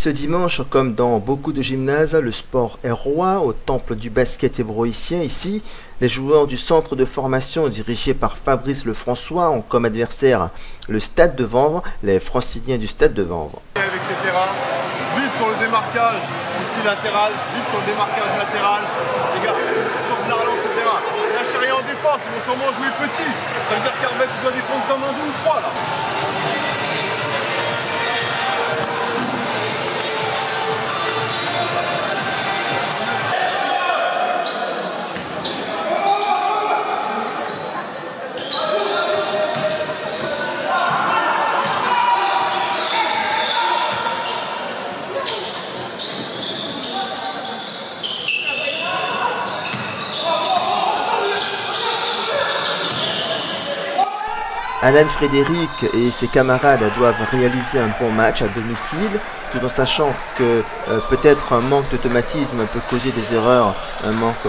Ce dimanche, comme dans beaucoup de gymnases, le sport est roi au temple du basket hébroïcien. Ici, les joueurs du centre de formation dirigé par Fabrice Lefrançois ont comme adversaire le Stade de Vanves, les Franciliens du Stade de Vanves. Avec ces terrains, vite sur le démarquage, ici latéral, vite sur le démarquage latéral, les gars, sur la relance etc. Lâchez rien en défense, ils vont sûrement jouer petit. Ça veut dire qu'Hervé, tu dois défendre comme un 2 ou 3 là. Alan Frédéric et ses camarades doivent réaliser un bon match à domicile, tout en sachant que peut-être un manque d'automatisme peut causer des erreurs, un manque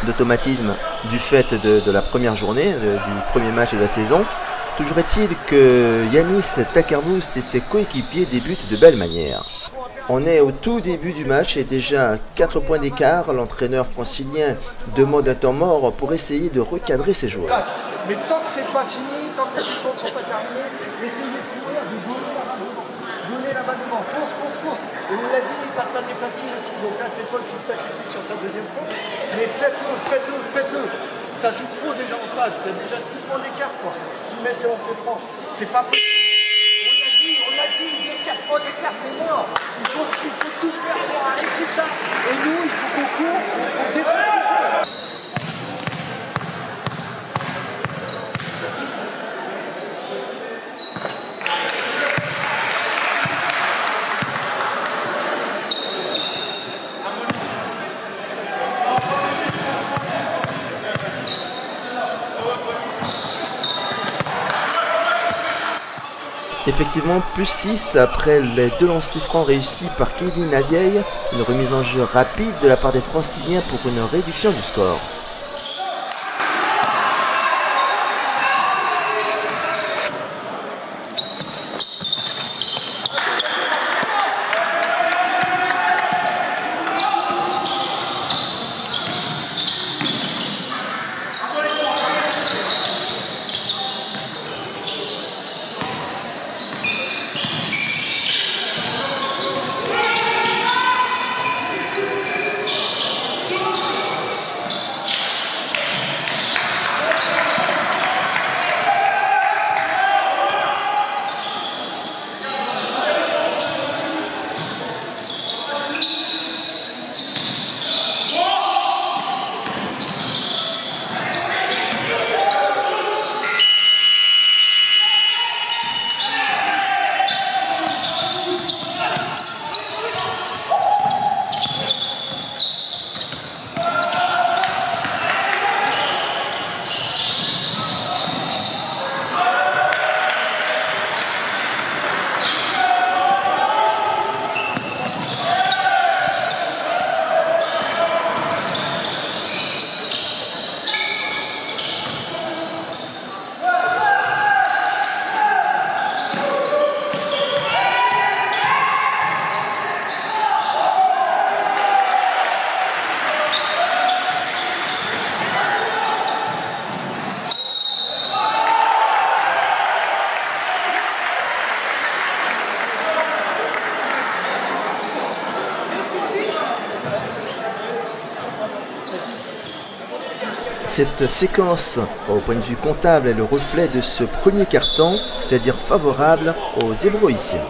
d'automatisme du fait de la première journée, du premier match de la saison. Toujours est-il que Yanis Takerboust et ses coéquipiers débutent de belle manière. On est au tout début du match et déjà à 4 points d'écart, l'entraîneur francilien demande un temps mort pour essayer de recadrer ses joueurs. Mais tant que c'est pas fini, tant que les secondes ne sont pas terminées, essayez de courir, de donner la balle devant. Course. Et on l'a dit, il part pas de déplacer. Donc là, c'est Paul qui se sacrifie sur sa deuxième faute. Mais faites-le. Ça joue trop déjà en face. Il y a déjà 6 points d'écart, quoi. Si Metz est lancé franc, c'est pas possible. On l'a dit, dès 4 points d'écart, c'est mort. Il faut tout faire pour arrêter ça. Et nous, il faut qu'on court, on défend. Effectivement, plus 6 après les 2 lancers francs réussis par Kevin Lavieille, une remise en jeu rapide de la part des Franciliens pour une réduction du score. Cette séquence, au point de vue comptable, est le reflet de ce premier carton, c'est-à-dire favorable aux Hébroïciens.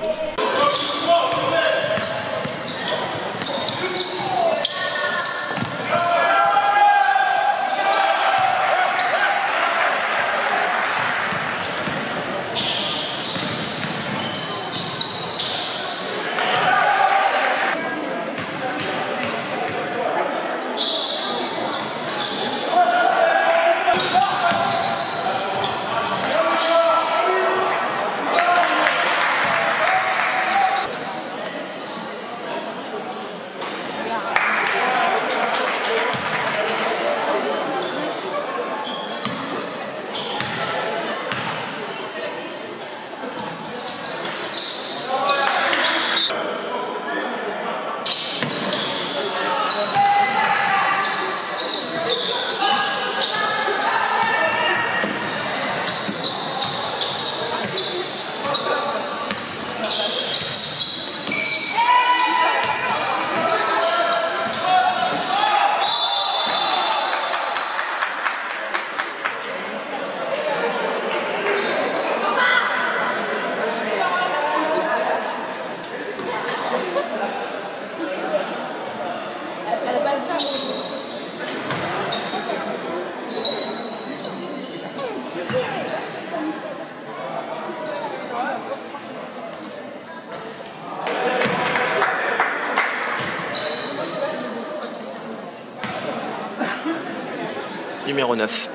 numéro 9.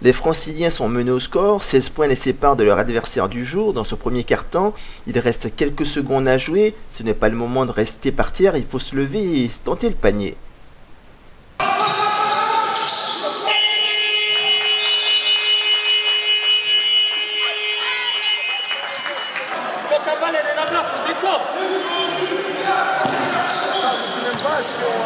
Les Franciliens sont menés au score, 16 points les séparent de leur adversaire du jour dans ce premier quart-temps. Il reste quelques secondes à jouer, ce n'est pas le moment de rester par terre, il faut se lever et tenter le panier. Quand ta balle elle est là-bas, faut descendre. Je sais même pas si on...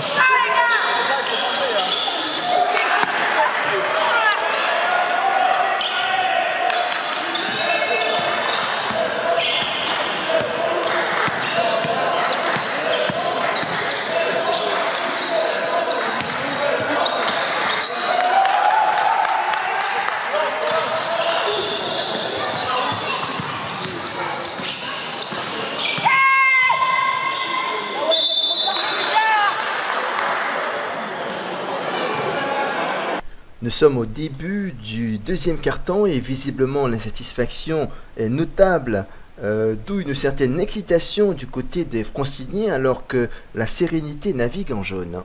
Nous sommes au début du deuxième quart-temps et visiblement l'insatisfaction est notable, d'où une certaine excitation du côté des Franciliens alors que la sérénité navigue en jaune.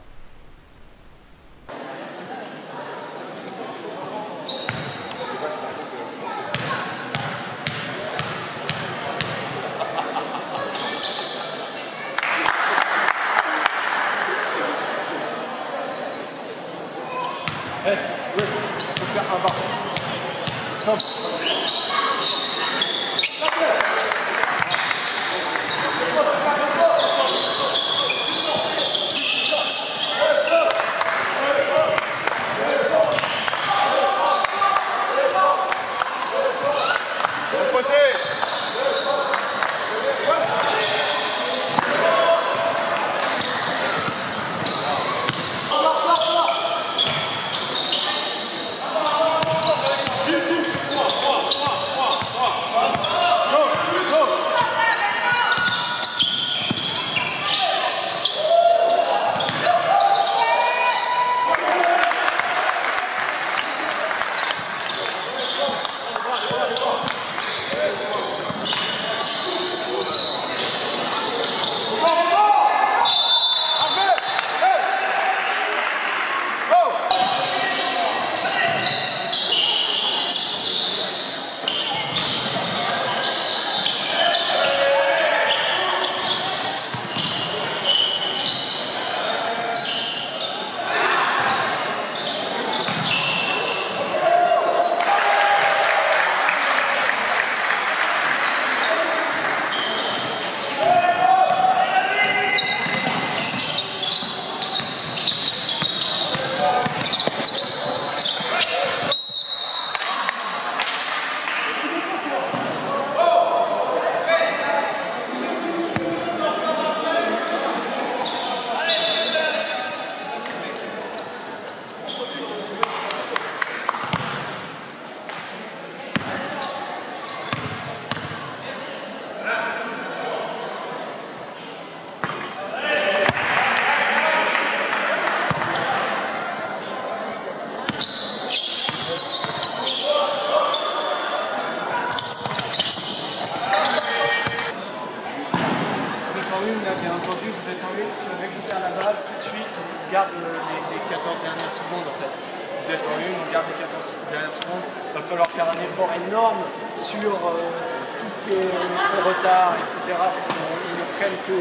bien entendu, vous êtes en une, si on récupère la balle, tout de suite, on garde les 14 dernières secondes en fait. Vous êtes en une, on garde les 14 dernières secondes. Il va falloir faire un effort énorme sur tout ce qui est le retard, etc. Parce qu'ils ne prennent que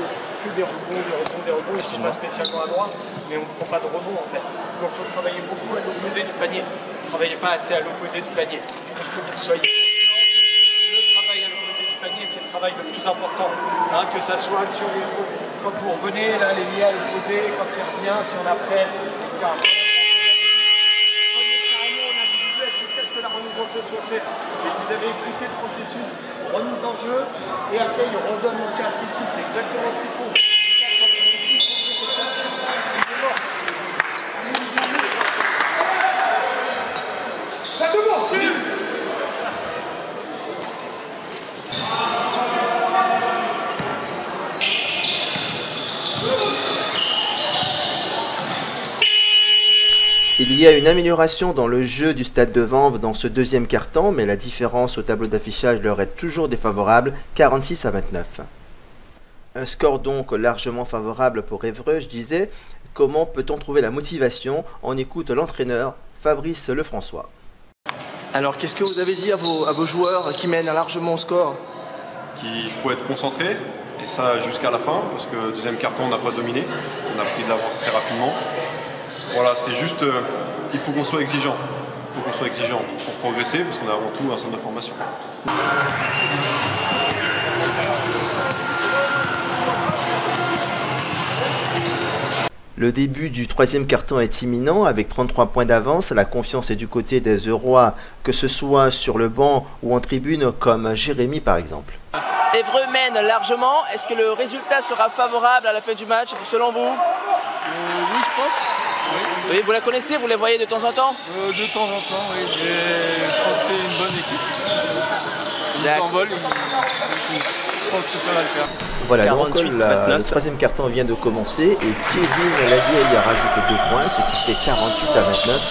des rebonds. Ils ne sont pas spécialement à droite, mais on ne prend pas de rebond en fait. Donc il faut travailler beaucoup à l'opposé du panier. Ne travaillez pas assez à l'opposé du panier. Il faut que vous soyez c'est le travail le plus important, hein, que ça soit sur les quand vous revenez, là, les liens à l'opposé, quand il revient, si on appelle, etc. Prenez carrément l'individuel jusqu'à ce que la remise en jeu soit faite. Et vous avez expliqué le processus, remise en jeu, et après il redonne le 4 ici, c'est exactement ce qu'il faut. Le 4 quand il est ici, il faut que j'ai des tensions, il est mort. Ça demande, Il y a une amélioration dans le jeu du Stade de Vanves dans ce deuxième quart-temps, mais la différence au tableau d'affichage leur est toujours défavorable, 46 à 29. Un score donc largement favorable pour Évreux, je disais. Comment peut-on trouver la motivation? On écoute l'entraîneur Fabrice Lefrançois. Alors qu'est-ce que vous avez dit à vos joueurs qui mènent largement au score? Qu'il faut être concentré, et ça jusqu'à la fin, parce que le deuxième carton on n'a pas dominé, on a pris de l'avance assez rapidement. Voilà, c'est juste, il faut qu'on soit exigeant. Il faut qu'on soit exigeant pour progresser, parce qu'on est avant tout un centre de formation. Le début du troisième quart-temps est imminent, avec 33 points d'avance. La confiance est du côté des Eurois, que ce soit sur le banc ou en tribune, comme Jérémy par exemple. Évreux mène largement. Est-ce que le résultat sera favorable à la fin du match, selon vous? Oui, je pense. Oui, vous la connaissez, vous les voyez de temps en temps? De temps en temps, oui. Mais je pense que c'est une bonne équipe. Ils s'envolent, je pense que ça va le faire. Voilà, 48, donc le troisième carton vient de commencer et Kevin Lavieille a rajouté 2 points, ce qui fait 48 à 29.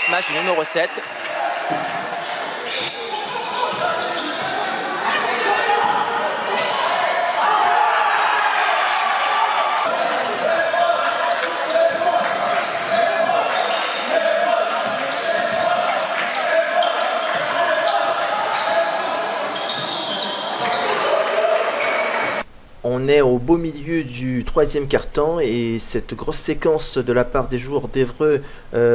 Smash numéro 7. On est au beau milieu du troisième quart-temps et cette grosse séquence de la part des joueurs d'Évreux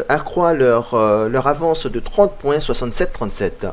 accroît leur avance de 30 points, 67-37.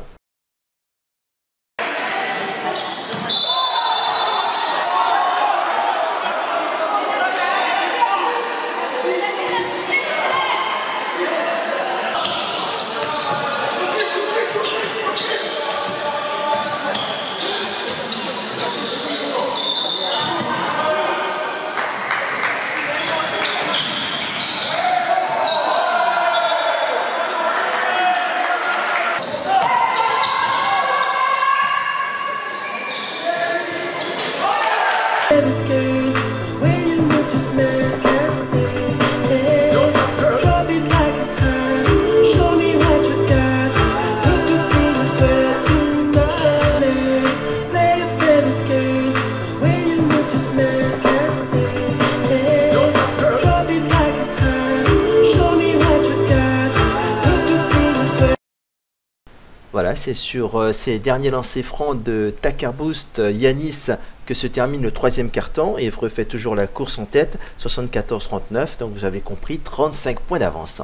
Voilà, c'est sur ces derniers lancers francs de Takar Boost Yanis que se termine le troisième quart-temps. Évreux fait toujours la course en tête, 74-39, donc vous avez compris, 35 points d'avance.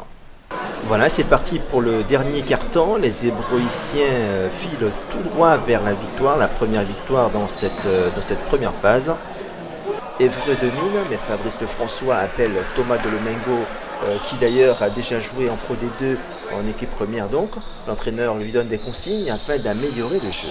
Voilà, c'est parti pour le dernier quart-temps. Les Ébroïciens filent tout droit vers la victoire, la première victoire dans cette première phase. Évreux domine, mais Fabrice Lefrançois appelle Thomas Delemengo, qui d'ailleurs a déjà joué en Pro D2 en équipe première donc. L'entraîneur lui donne des consignes afin d'améliorer le jeu.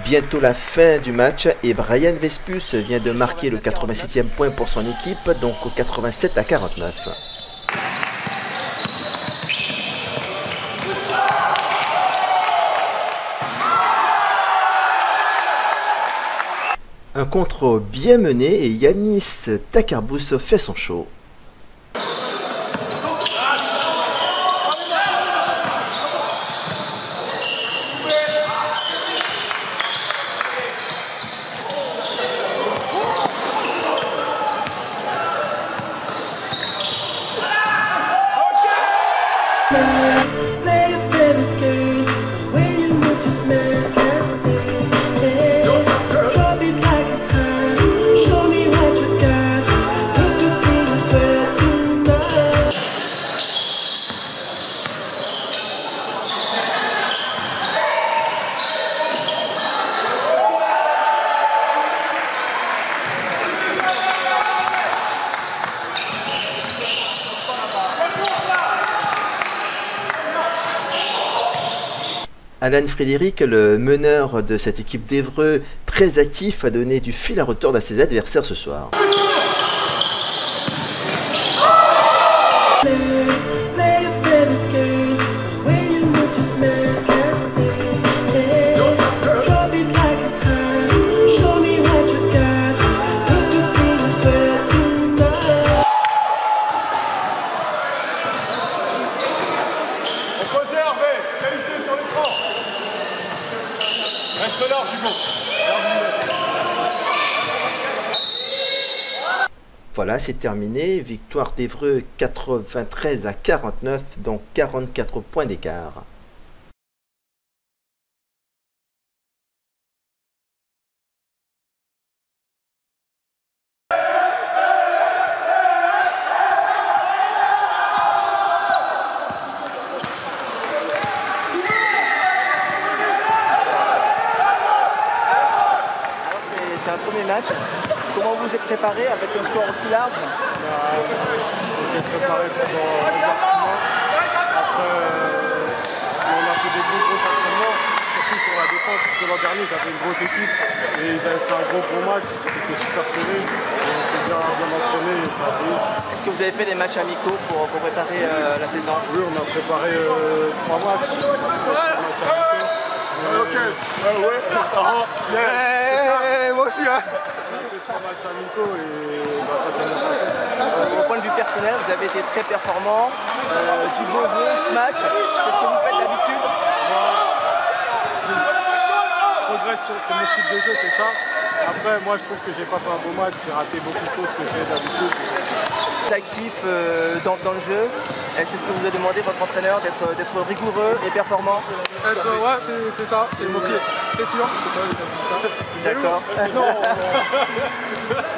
bientôt la fin du match et Brian Vespus vient de marquer le 87e point pour son équipe, donc au 87-49. Un contrôle bien mené et Yanis Takarbous fait son show. Alan Frédéric, le meneur de cette équipe d'Évreux, très actif, a donné du fil à retordre à ses adversaires ce soir. Reste large, Hugo. Voilà, c'est terminé. Victoire d'Évreux 93-49, donc 44 points d'écart. C'est un premier match. Comment vous êtes préparé avec un score aussi large? On s'est préparé pendant plusieurs mois. Après, on a fait des gros entraînements, surtout sur la défense, parce que l'an dernier, ils avaient une grosse équipe et ils avaient fait un gros match. C'était super serré. On s'est bien entraîné et ça a payé. Est-ce que vous avez fait des matchs amicaux pour préparer la saison? Oui, on a préparé 3 matchs. Ok, ouais, moi aussi, hein. On a fait 3 matchs amicaux et ça s'est bien passé. Au point de vue personnel, vous avez été très performant. Du beau jeu, ce match, c'est ce que vous faites d'habitude? Je progresse sur mon style de jeu, c'est ça. Après, moi, je trouve que j'ai pas fait un beau match, j'ai raté beaucoup de choses que je fais d'habitude. Actif dans le jeu, c'est ce que vous a demandé votre entraîneur, d'être rigoureux et performant? Ouais, c'est ça, c'est mon pied, c'est sûr, c'est ça. D'accord.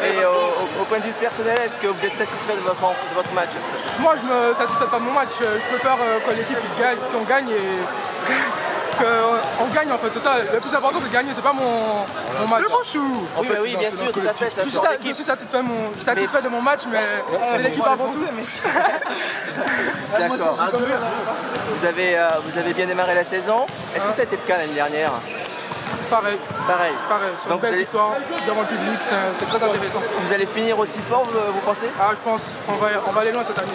Et au point de vue personnel, est-ce que vous êtes satisfait de votre match? Moi, je me satisfais pas de mon match, je préfère que l'équipe gagne, qu'on gagne et qu'on gagne en fait, c'est ça. Le plus important de gagner, c'est pas mon match. Oui, bien sûr, tout à fait. Je suis satisfait de mon match, mais c'est l'équipe avant tout. D'accord. Vous avez bien démarré la saison. Est-ce que ça a été le cas l'année dernière? Pareil. C'est une Donc belle victoire devant le public, c'est très intéressant. Vous allez finir aussi fort, vous pensez? Ah, je pense qu'on va aller loin cette année.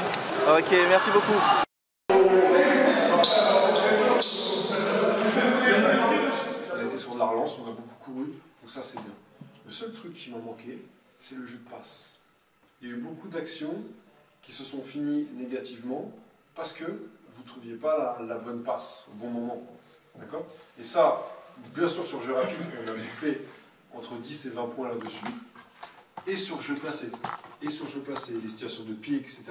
Ok, merci beaucoup. On a été sur de la relance, on a beaucoup couru, donc ça c'est bien. Le seul truc qui m'a manqué, c'est le jeu de passe. Il y a eu beaucoup d'actions qui se sont finies négativement parce que vous ne trouviez pas la bonne passe au bon moment. D'accord? Et ça, bien sûr sur jeu rapide, on avait fait entre 10 et 20 points là-dessus. Et sur jeu placé. Et sur jeu placé, les situations de pied, etc.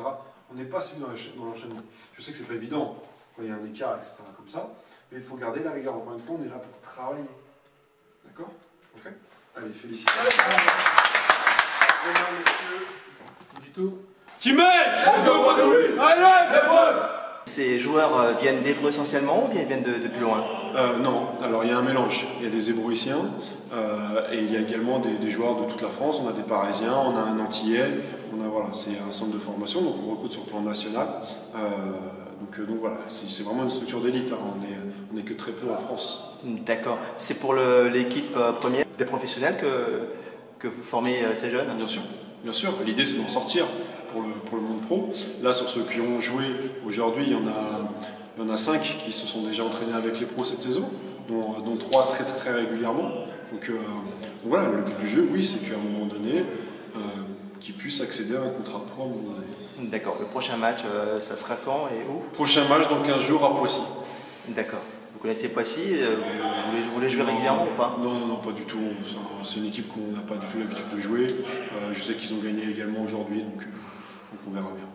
On n'est pas suivi dans l'enchaînement. Je sais que c'est pas évident quand il y a un écart, etc. comme ça. Mais il faut garder la rigueur. Encore une fois, on est là pour travailler. D'accord? Ok? Allez, félicitations. Demain, messieurs. Du tout. Ces joueurs viennent d'Évreux essentiellement ou bien ils viennent de plus loin? Non, alors il y a un mélange. Il y a des Ébrouissiens et il y a également des joueurs de toute la France. On a des Parisiens, on a un Antillais. Voilà, c'est un centre de formation, donc on recrute sur le plan national. Donc voilà, c'est vraiment une structure d'élite. Hein. On n'est que très peu en France. D'accord. C'est pour l'équipe première des professionnels que vous formez ces jeunes? Bien sûr. Bien sûr. L'idée, c'est d'en sortir pour le monde pro. Là, sur ceux qui ont joué aujourd'hui, il y en a 5 qui se sont déjà entraînés avec les pros cette saison, dont 3 très très très régulièrement. Donc voilà, le but du jeu, oui, c'est qu'à un moment donné, qu'ils puissent accéder à un contrat pro à un moment donné. D'accord. Le prochain match, ça sera quand et où? Prochain match dans 15 jours à Poissy. D'accord. Vous connaissez Poissy? Vous voulez jouer régulièrement ou pas? Non, pas du tout. C'est une équipe qu'on n'a pas du tout l'habitude de jouer. Je sais qu'ils ont gagné également aujourd'hui, donc on verra bien.